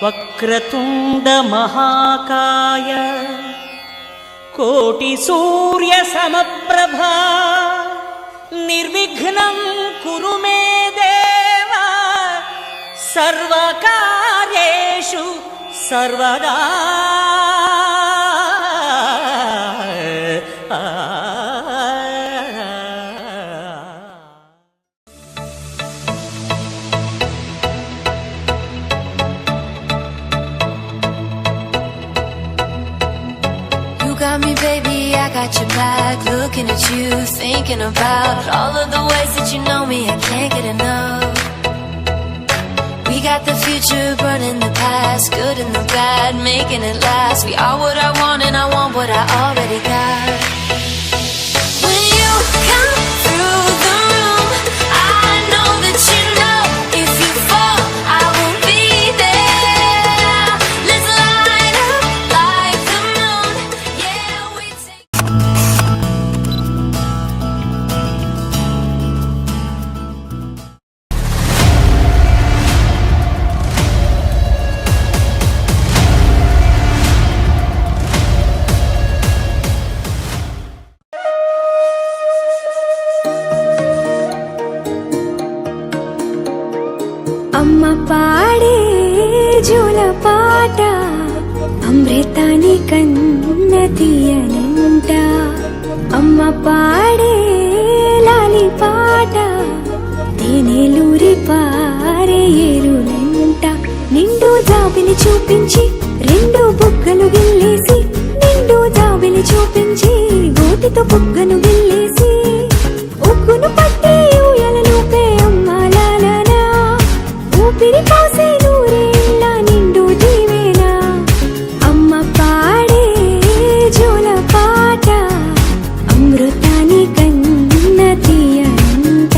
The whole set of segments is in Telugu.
వక్రతుండ మహాకాయ కోటి సూర్య సమప్రభా నిర్విఘ్నం కురు మే దేవ సర్వకార్యేషు సర్వదా. Got me, baby, I got your back. Looking at you, thinking about all of the ways that you know me, I can't get enough. We got the future, burning the past, good and the bad, making it last. We are what I want and I want what I already got. When you come through the room, I know that you know if you fall, I will be there. Let's light up like the moon. Yeah, we take. అమ్మ పాడే జోల పాట అమృతాని కన్న తీయనంట. అమ్మ పాడే లాలి పాట తేనెలూరి పారే ఏరునంట. నిండు జాబిలి చూపించి రెండు బుగ్గలు గిల్లేసి, నిండు జాబిలి చూపించి గోటితో బుగ్గను గిల్లేసి, ఉగ్గును పట్టి ఊయలలోపే అమ్మ లాలనా, ఊపిరి పోసే నూరేళ్ళ నిండు దీవేనా. అమ్మ పాడే జోల పాట అమృతాని కన్న తీయనంట.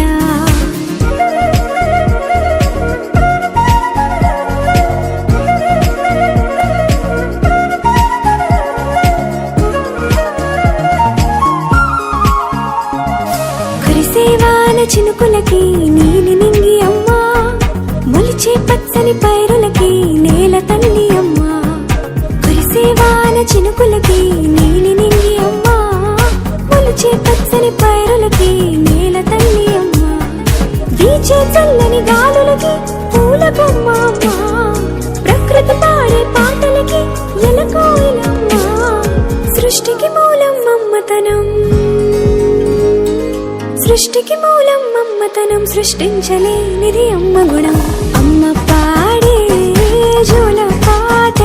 కురిసేవాన చినుకులకి నీలి నింగి అమ్మా, మొలిచే పచ్చని పైరులకి నేల తల్లి అమ్మా. కురిసేవాన చినుకులకి నీలి నింగి అమ్మా, మొలిచే పచ్చని పైరులకి నేల తల్లి అమ్మా. వీచే చల్లని గాలులకి పూల బొమ్మ అమ్మా, ప్రకృతి పాడే పాటలకి ఎలకోయిలమ్మా. సృష్టికి మూలం మమ్మతనం, సృష్టికి మూలం మమ్మతనం, సృష్టించలేనిది అమ్మ గుణం. అమ్మ పాడే జోల పాట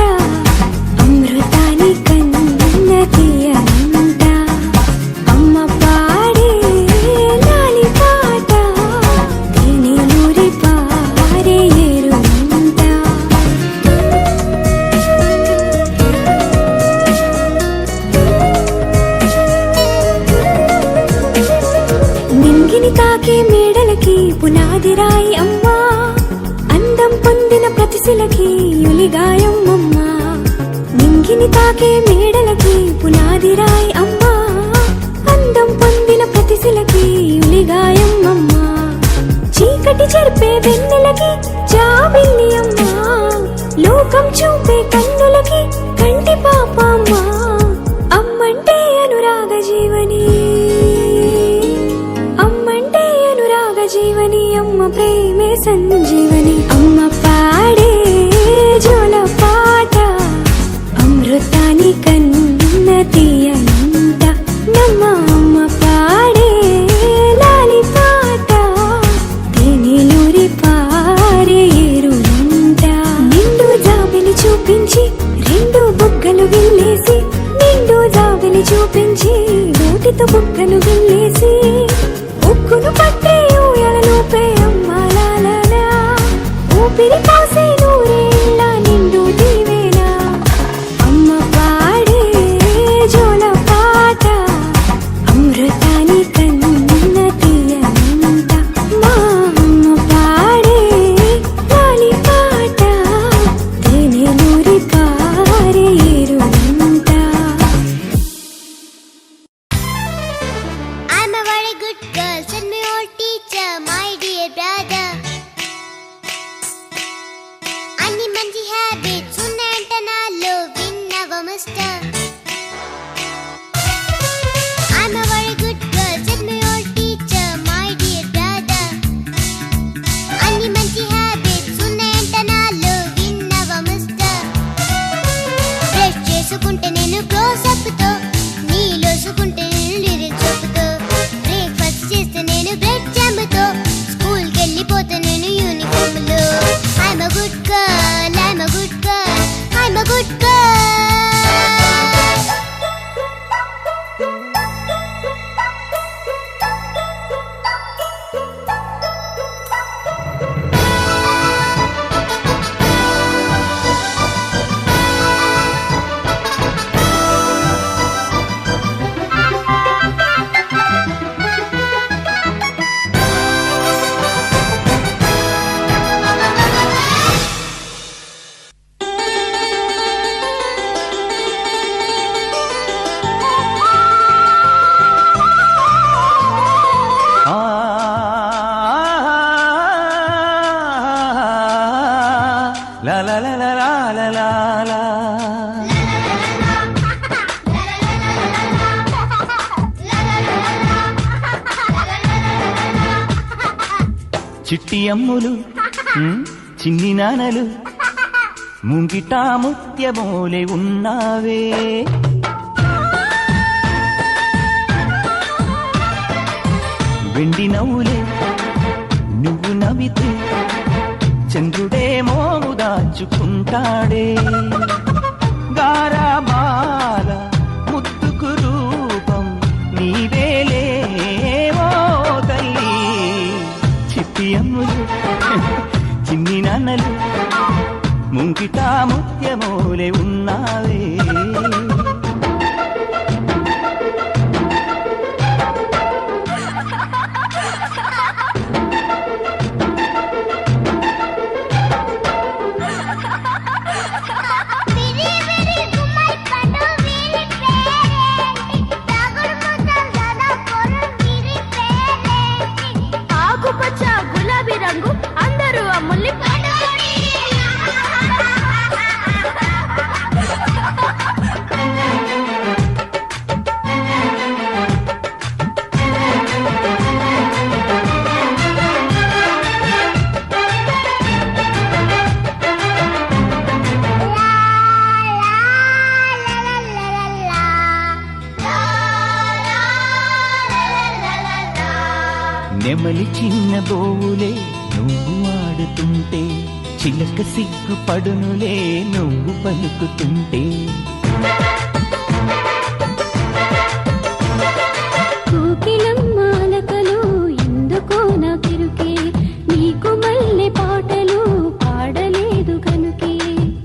అమృతాని కన్న తీయనంట. అమ్మ పాడే లాలి పాట తేనెలూరి పారే ఏరునంట. నింగిని తాకే మేడలకి పునాది రాయి అమ్మా, అందం పొందిన ప్రతిశిలకి యులిగాయం అమ్మా. నింగిని తాకే మేడలకి పునాది రాయి అమ్మా, అందం పొందిన ప్రతిశిలకి యులిగాయం అమ్మా. చీకటి చెరిపే వెన్నెలకి జాబిల్లి అమ్మా, లోకం చూపే కన్నులకి కంటి పాప అమ్మా. అమ్మంటే అనురాగ జీవని, అమ్మంటే అనురాగ జీవని, అమ్మ ప్రేమే సంజీవని. అమ్మ పాడే జోల పాట అమృతాని కన్న తీయనంట. నమ్మ అమ్మ పాడే లాలి పాట తేనెలూరి పారే ఏరునంట. నిండు జాబిలి చూపించి రెండు బుగ్గలు గిల్లేసి, నిండు జాబిలి చూపించి నోటితో బుగ్గను గిల్లేసి, ఉక్కును పట్టే ఊయలలోపే అమ్మ లాలనా, ఊపిరి పోసే నూరేళ్ళ నిండు దీవేనా. అమ్మ పాడే జోల పాట అమృతాని కన్న తీయనంట. మా అమ్మ పాడే లాలి పాట తేనెలూరి పారే ఏరునంట. La la la la la la la la. చిట్టి అమ్ములు చిన్ని నానలు ముంగిటా ముత్యమోలే ఉన్నావే వెండి నవ్వులే నువ్వు నవ్వితే చంద్రుడేమో దాచుకుంటాడే గారాబాల ముద్దుకు రూపం నీవేలే ఓ తల్లి చిట్టి అమ్ములు చిన్ని నాన్నలు ముంగిటా ముత్యమోలే ఉన్నావే నెమలి చిన్న బోవులే నువ్వు ఆడుతుంటే చిలక సిగ్గు పడునులే నువ్వు పలుకుతుంటే కోకిలమ్మాలకలు ఎందుకో నా కిరుకే నీకు మల్లె పాటలు పాడలేదు కనుకే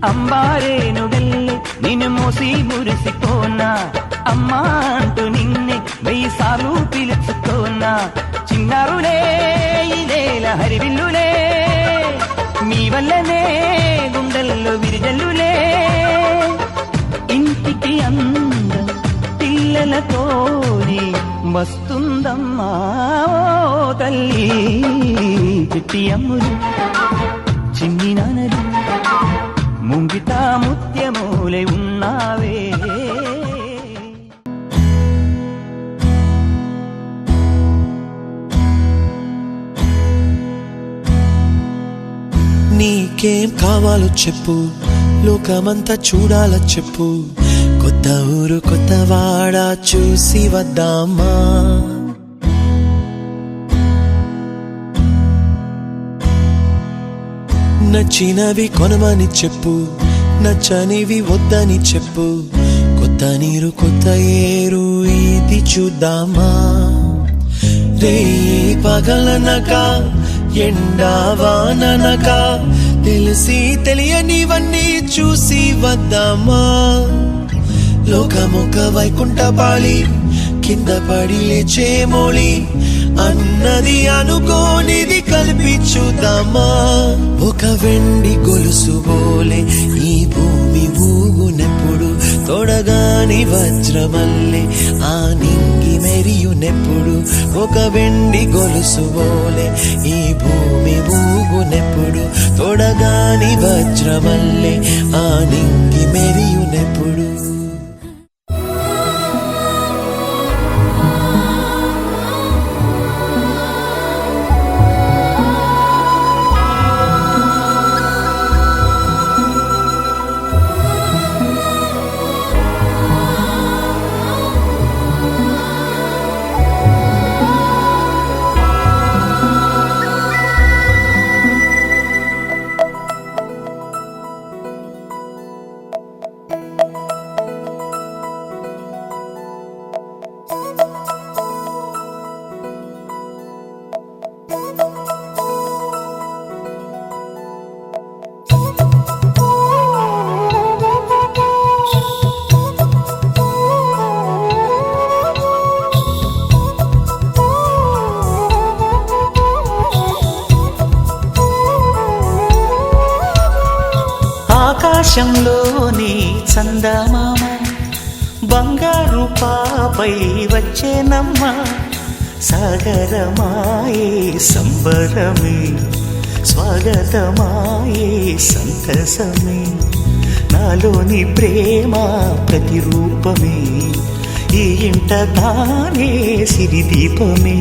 అంబారేను వెళ్ళే నిన్ను మోసి మురిసిపోనా అమ్మా అంటూ నిన్నే 1000 సార్లు పిలుచుకోనా చిన్నారులే ఇదేల హరివిల్లులే మీ వల్లనే గుండెల్లో విరిజల్లులే ఇంటికి అందం పిల్లలతోని వస్తుందమ్మా ఓ తల్లి చిట్టి అమ్ములు చిన్ని నానలు ముంగిటా ముత్యమూలే ఉన్నావే నీకేం కావాలో చెప్పు లోకమంతా చూడాల చెప్పు కొత్త ఊరు కొత్త వాడ చూసి వద్దామా నచ్చినవి కొనమని చెప్పు నచ్చనివి వద్దని చెప్పు కొత్త నీరు కొత్త ఏరు ఇది చూద్దామా రే పగలనక ఎండావాననక తెలిసి తెలియనివన్నీ చూసి వద్దామా లోకమొక వైకుంఠపాళి కింద పడి లేచే మోళి అన్నది అనుకోనిది కలిపి చూద్దామా ఒక వెండి గొలుసు బోలే ఈ భూమి ఊగునెప్పుడు తొడగాని వజ్రమల్లే ఆ నింగి మెరియునెప్పుడు ఒక వెండి గొలుసు బోలే ఈ భూమి ఊగునెప్పుడు తొడగాని వజ్రమల్లే ఆ నింగి మెరియునెప్పుడు ఆకాశంలోని చందమామ బంగారు పాపై వచ్చేనమ్మ సాగరమాయే సంబరమే స్వాగతమాయే సంతసమే నాలోని ప్రేమ ప్రతిరూపమే ఈ ఇంట తానే సిరిదీపమే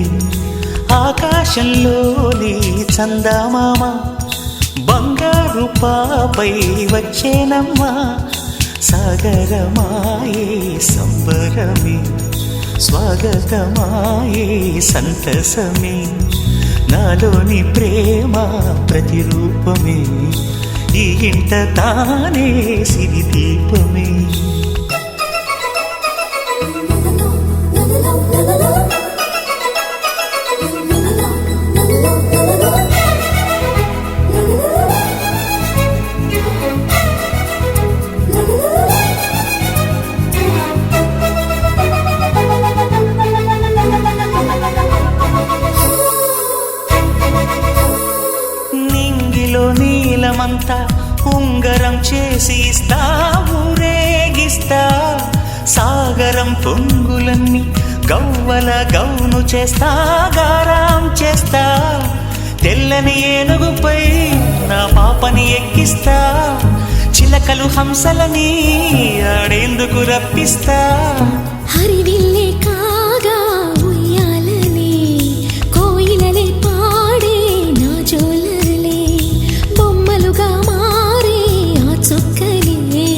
ఆకాశంలోని చందమామ బంగారు పాపై వచ్చేనమ్మా సాగరమాయే సంబరమే స్వాగతమాయే సంతసమే నాలోని ప్రేమ ప్రతిరూపమే ఈ ఇంట తానే సిరిదీపమే నీలమంతా ఉంగరం చేసి ఇస్తా ఊరేగిస్తా సాగరం పొంగులన్నీ గవ్వల గౌను చేస్తా గారాం చేస్తా తెల్లని ఏనుగుపై నా పాపని ఎక్కిస్తా చిలకలు హంసలని ఆడేందుకు రప్పిస్తా హరివిల్లే కాగా ఉయ్యాలనే కోయిలలే పాడే నా జోలలే బొమ్మలుగా మారే ఆ చొక్కలే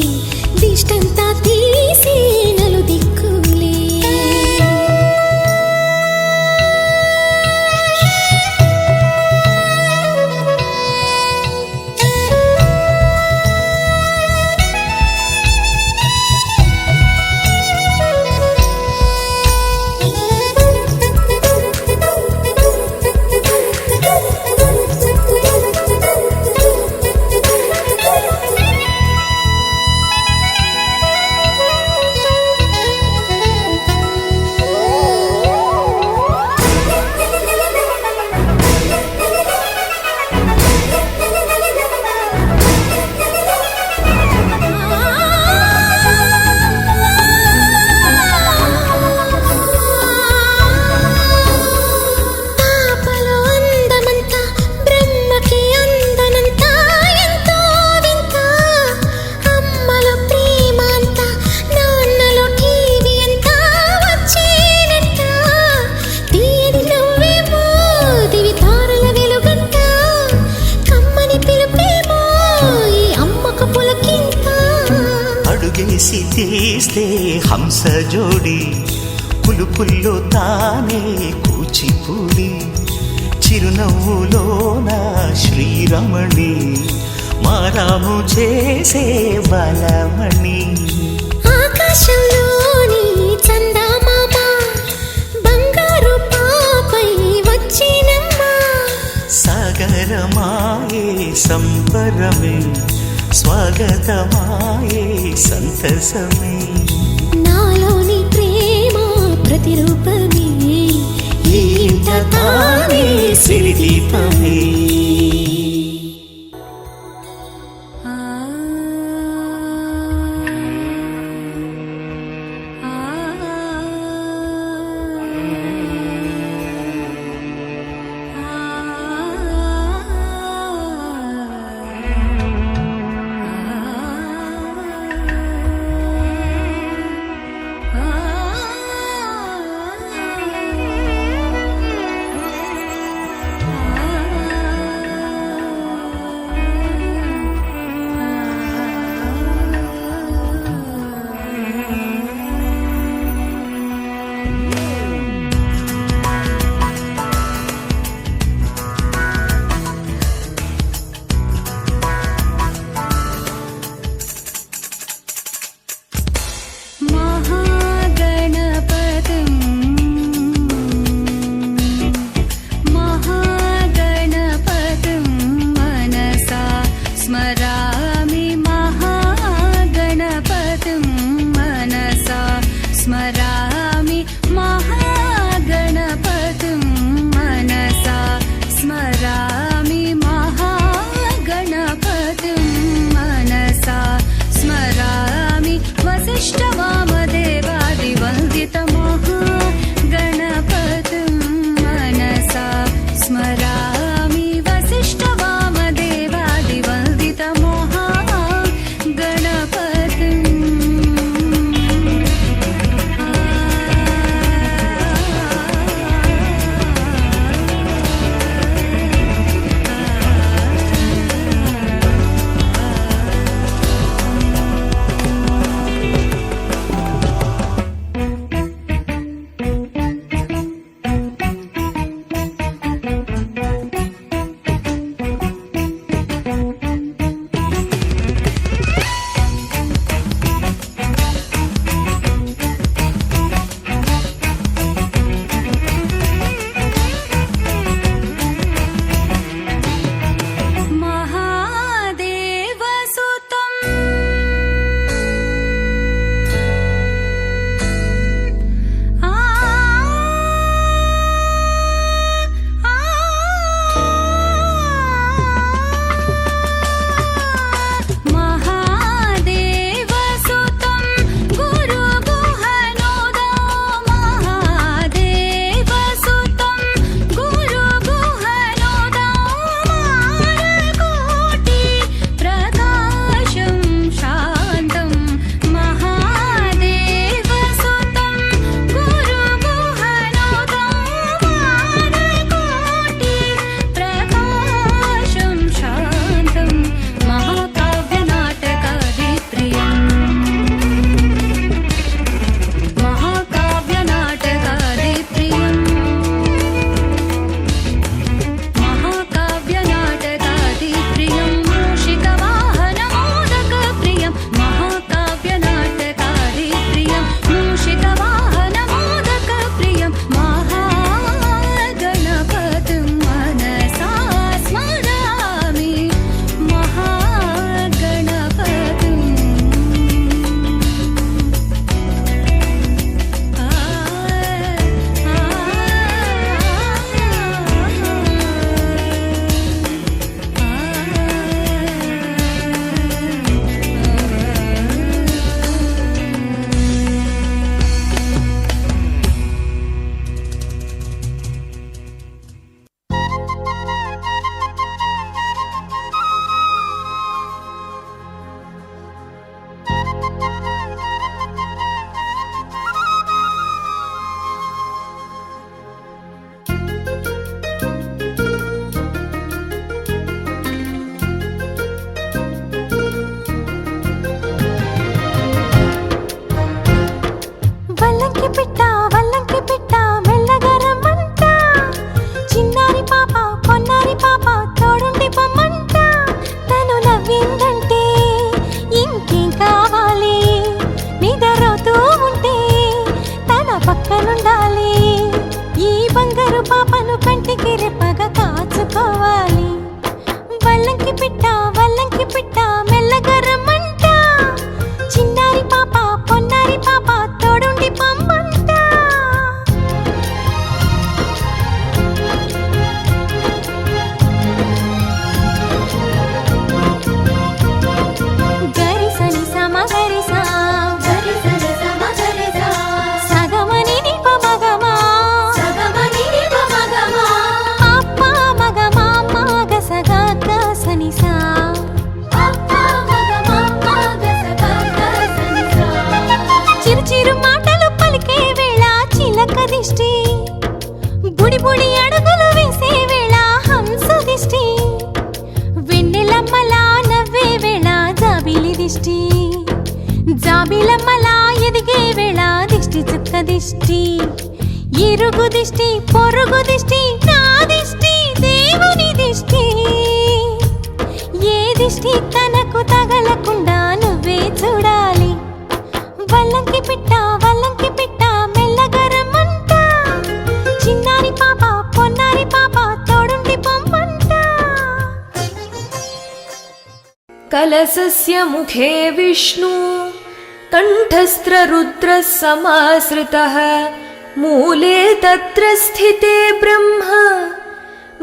దిష్టంతా తీసి నలు దిక్కులే అడుగేసి తీస్తే హంస జోడి పులుపుల్లో తానే కూచిపూడి చిరునవ్వులోన శ్రీరమణి మారాము చేసే బలమణి ఆకాశంలోని చందమామ బంగారు పాపై వచ్చినమ్మా సాగరమాయే సంబరమే స్వాగతమాయే సంతసమే నాలోని ప్రేమ ప్రతిరూపమే ఈ ఇంట తానే సిరిదీపమే పొన్నారి పాప తోడుండి పొమ్మంట. గరిసని సమ గరిసా సగమని నిప మగమా అప్ప మగమా మగసగా గసనిసా చిరు మాటలు పలికే వేళ చిలక దిష్టి, బుడి బుడి అడుగులు వేసే వేళ హంస దిష్టి, వెన్నెలమ్మలా నవ్వే వేళ జాబిలి దిష్టి, జాబిలమ్మలా ఎదిగే వేళ దిష్టి చుక్క దిష్టి, ఇరుగు దిష్టి పొరుగు దిష్టి నా దిష్టి దేవుని దిష్టి, ఏ దిష్టి తనకు తగలకుండా నువ్వే చూడాలి. వల్లంకి పిట్ట మెల్లగరమంట, చిన్నారి పాప పొన్నారి పాప తోడుండి పొమ్మంట. कलशस्य मुखे विष्णु कंठस्त्र रुद्रः समाश्रितः मूले तत्र स्थिते ब्रह्म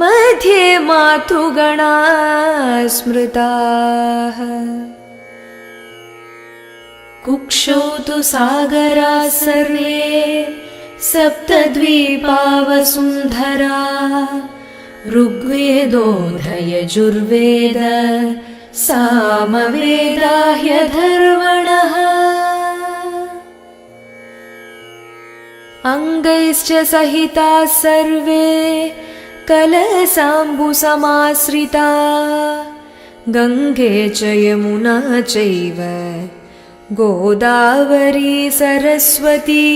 मध्ये मातृगणा स्मृताः कुक्षौ तु सागरा सर्वे सप्तद्वीपा वसुन्धरा ऋग्वेदोऽधयजुर्वेद सामवेदाह्यधर्वणः अङ्गैश्च सहिताः सर्वे कलशाम्बुसमाश्रिता गङ्गे च यमुना चैव गोदावरी सरस्वती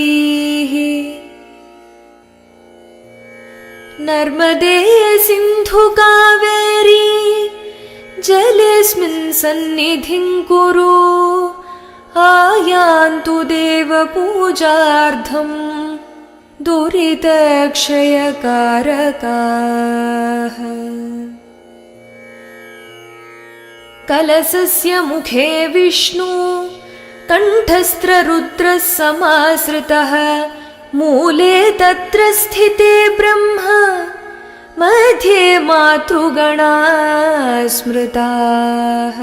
नर्मदे सिन्धु कावेरी जलेऽस्मिन् सन्निधिं कुरु आयान्तु देवपूजार्थं दुरितक्षयकारकाः कलशस्य मुखे विष्णु कंठस्त्र रुद्रः समाश्रितः मूले तत्र स्थिते ब्रह्म मध्ये मातृगणा स्मृताः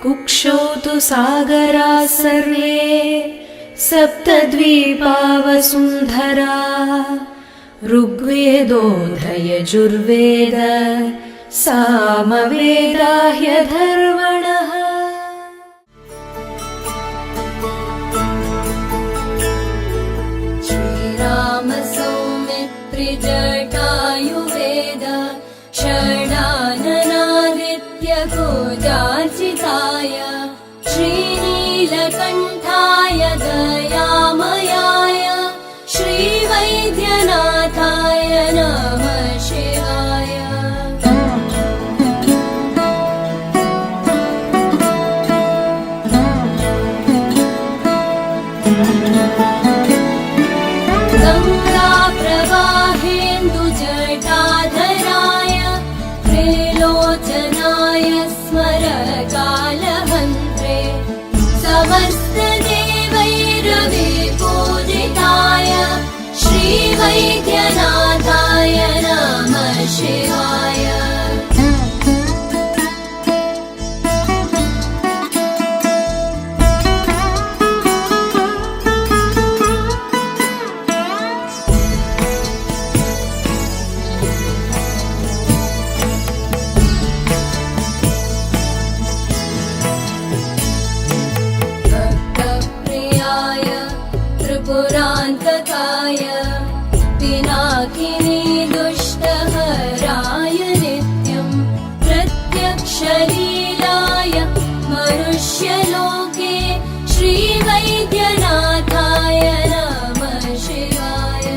कुक्षौ तु सागरा सर्वे सप्तद्वीपा वसुन्धरा ऋग्वेदोऽधयजुर्वेद सामवेदाह्यधर्वणः जटायुवेद षडाननादित्य गोजार्चिताय श्रीनीलकण्ठाय दयामयाय श्रीवैद्यनाथाय नमः शिवाय जटाधराय त्रिलोचनाय स्मरकालहन्त्रे समस्तदेवैरविपूजिताय श्रीवैद्यनाथाय नमः शिवाय पुरान्तकाय पिनाकिनी दुष्टहराय नित्यं प्रत्यक्षलीलाय मनुष्यलोके श्रीवैद्यनाथाय नमः शिवाय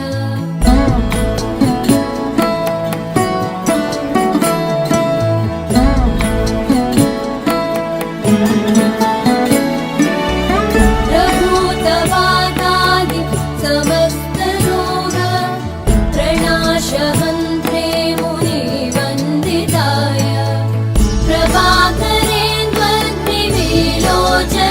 प्रभाकरेन्द्वर्ग्निविलोचनाय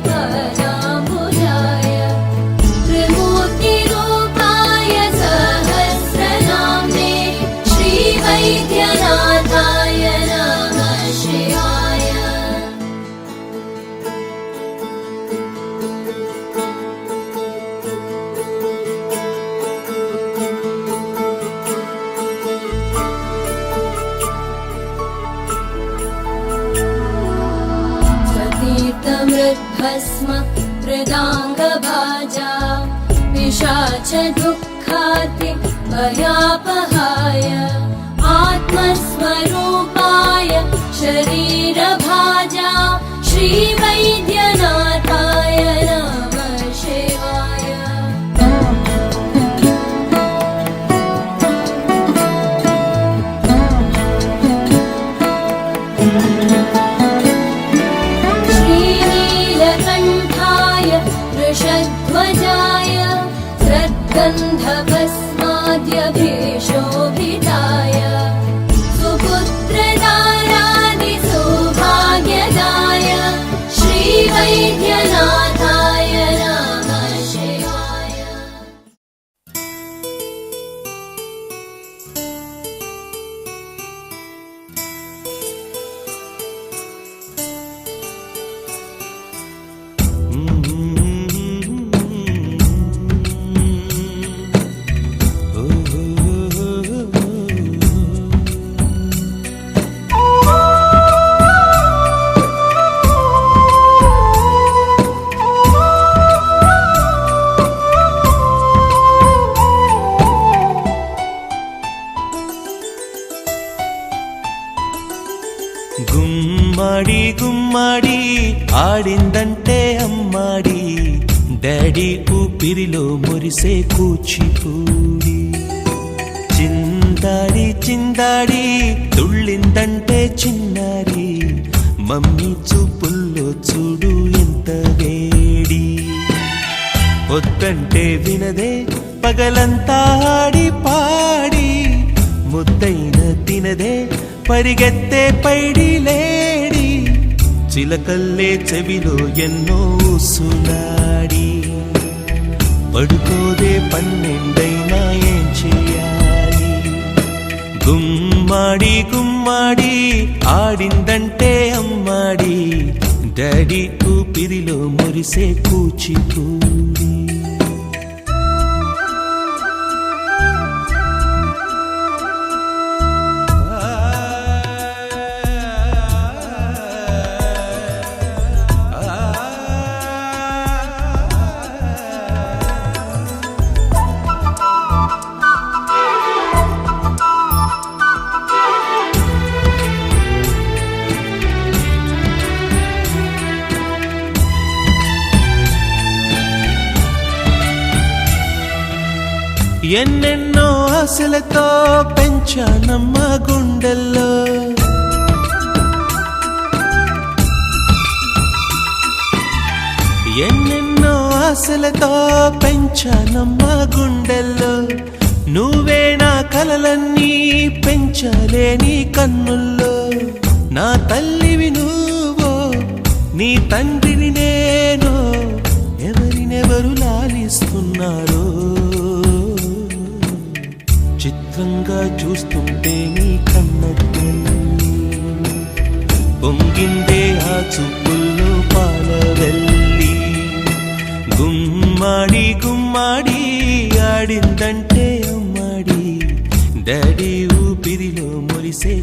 पदाम्बुजाय त्रिमूर्तिरूपाय सहस्रनाम्ने श्रीवैद्यनाथाय नमः शिवाय। स्वतीर्थमृद्भस्म मृदाङ्गभाजा पिशाचदुःखाति भयापहाय आत्मस्वरूपाय शरीरभाजा श्रीवैद्यनाथाय नमः शिवाय। श्रीनीलकण्ठाय वृषध्वजाय श्रद्गन्धभस्माद्यभीषोभिताय सुपुत्रदारादिसौभाग्यदाय श्रीवैद्यनाथाय नमः शिवाय। గుమ్మడి గుమ్మడి ఆడిందంటే అమ్మాడి డాడీ ఊపిరిలో మురిసే కూచిపూడి చిందాడి చిందాడి తుళ్ళిందంటే చిన్నారి మమ్మీ చూపుల్లో చూడు ఎంత వేడి వద్దంటే వినదే పగలంతా ఆడి పాడి ముద్దైన తినదే పరిగెత్తే పైడి లేడి చిలకల్లే చెవిలో ఎన్నో సునాడి పడుకోదే పన్నెండైనా ఏం చేయాలి గుమ్మాడి గుమ్మాడి ఆడిందంటే అమ్మాడి డాడీ ఊపిరిలో మురిసే కూచిపూడి ఎన్నెన్నో ఆశలతో పెంచానమ్మ గుండెల్లో ఎన్నెన్నో ఆశలతో పెంచానమ్మ గుండెల్లో నువ్వే నా కలలన్నీ పెంచాలే నీ కన్నుల్లో నా తల్లివి నువ్వో నీ తండ్రిని నేను ఎవరినెవరు లాలిస్తున్నారో చిత్రంగా చూస్తుంటే నీ కన్నట్టు పొంగిందే ఆ చూపుల్లో పాలవెల్లి గుమ్మాడి గుమ్మాడి ఆడిందంటే అమ్మాడి డాడీ ఊపిరిలో మురిసే